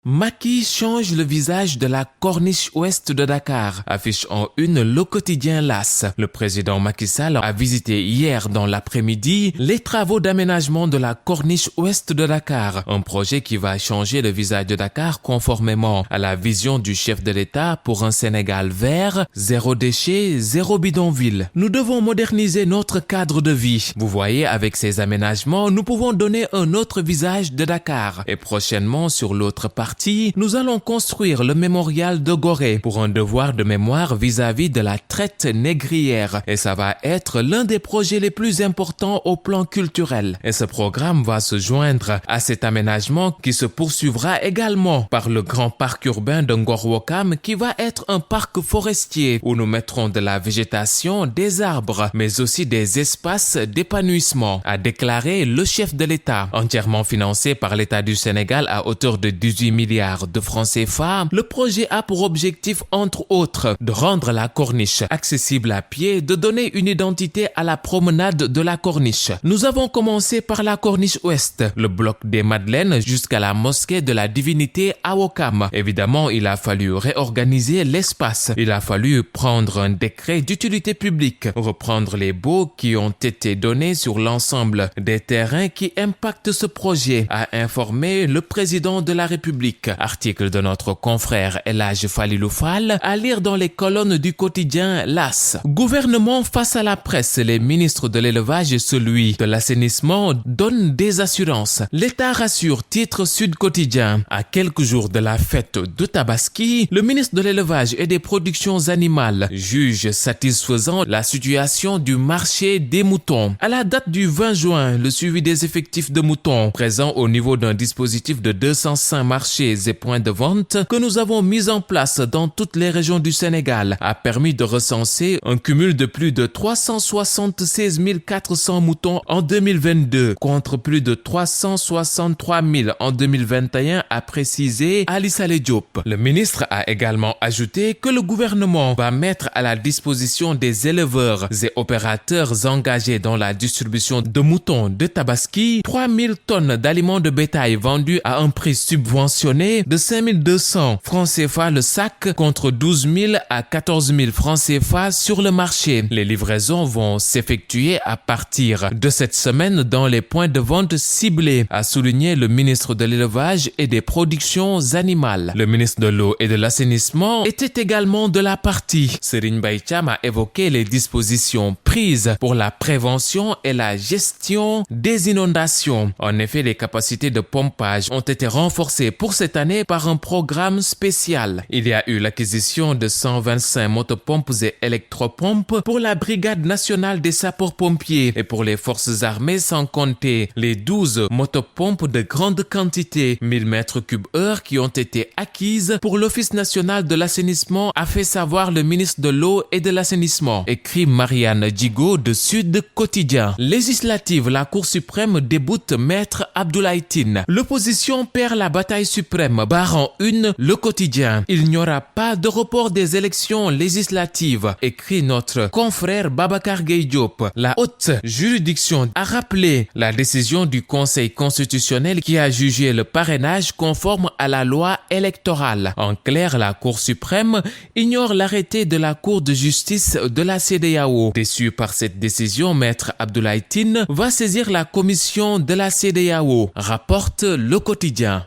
Macky change le visage de la corniche ouest de Dakar, affiche en une le quotidien LAS. Le président Macky Sall a visité hier dans l'après-midi les travaux d'aménagement de la corniche ouest de Dakar, un projet qui va changer le visage de Dakar conformément à la vision du chef de l'État pour un Sénégal vert, zéro déchet, zéro bidonville. Nous devons moderniser notre cadre de vie. Vous voyez, avec ces aménagements, nous pouvons donner un autre visage de Dakar. Et prochainement, sur l'autre partie, nous allons construire le mémorial de Gorée pour un devoir de mémoire vis-à-vis de la traite négrière. Et ça va être l'un des projets les plus importants au plan culturel. Et ce programme va se joindre à cet aménagement qui se poursuivra également par le grand parc urbain de Ngor Ouakam qui va être un parc forestier où nous mettrons de la végétation, des arbres, mais aussi des espaces d'épanouissement, a déclaré le chef de l'État. Entièrement financé par l'État du Sénégal à hauteur de 18 milliards de francs CFA, le projet a pour objectif, entre autres, de rendre la corniche accessible à pied, de donner une identité à la promenade de la corniche. Nous avons commencé par la corniche ouest, le bloc des Madeleines jusqu'à la mosquée de la Divinité à Ouakam. Évidemment, il a fallu réorganiser l'espace. Il a fallu prendre un décret d'utilité publique, reprendre les baux qui ont été donnés sur l'ensemble des terrains qui impactent ce projet, a informé le président de la République. Article de notre confrère Elhadji Falilou Fall à lire dans les colonnes du quotidien LAS. Gouvernement face à la presse, les ministres de l'élevage et celui de l'assainissement donnent des assurances. L'État rassure, titre Sud Quotidien. À quelques jours de la fête de Tabaski, le ministre de l'élevage et des productions animales juge satisfaisant la situation du marché des moutons. À la date du 20 juin, le suivi des effectifs de moutons présents au niveau d'un dispositif de 205 marchés et points de vente que nous avons mis en place dans toutes les régions du Sénégal a permis de recenser un cumul de plus de 376 400 moutons en 2022 contre plus de 363 000 en 2021, a précisé Ali Saleh Diop. Le ministre a également ajouté que le gouvernement va mettre à la disposition des éleveurs et opérateurs engagés dans la distribution de moutons de Tabaski 3000 tonnes d'aliments de bétail vendus à un prix subventionné de 5200 francs CFA le sac contre 12 000 à 14 000 francs CFA sur le marché. Les livraisons vont s'effectuer à partir de cette semaine dans les points de vente ciblés, a souligné le ministre de l'élevage et des productions animales. Le ministre de l'eau et de l'assainissement était également de la partie. Serigne Mbaye Thiam a évoqué les dispositions prises pour la prévention et la gestion des inondations. En effet, les capacités de pompage ont été renforcées pour cette année par un programme spécial. Il y a eu l'acquisition de 125 motopompes et électropompes pour la Brigade nationale des sapeurs-pompiers et pour les forces armées, sans compter les 12 motopompes de grande quantité, 1000 mètres cubes heure, qui ont été acquises pour l'Office national de l'assainissement, a fait savoir le ministre de l'eau et de l'assainissement. Écrit Marianne Djigo de Sud Quotidien. Législative, la Cour suprême déboute Maître Abdoulaye Tine. L'opposition perd la bataille suprême, barrant une le quotidien. Il n'y aura pas de report des élections législatives, écrit notre confrère Babacar Gueye Diop. La haute juridiction a rappelé la décision du Conseil constitutionnel qui a jugé le parrainage conforme à la loi électorale. En clair, la Cour suprême ignore l'arrêté de la Cour de justice de la CEDEAO. Déçu par cette décision, Maître Abdoulaye Tine va saisir la commission de la CEDEAO, rapporte le quotidien.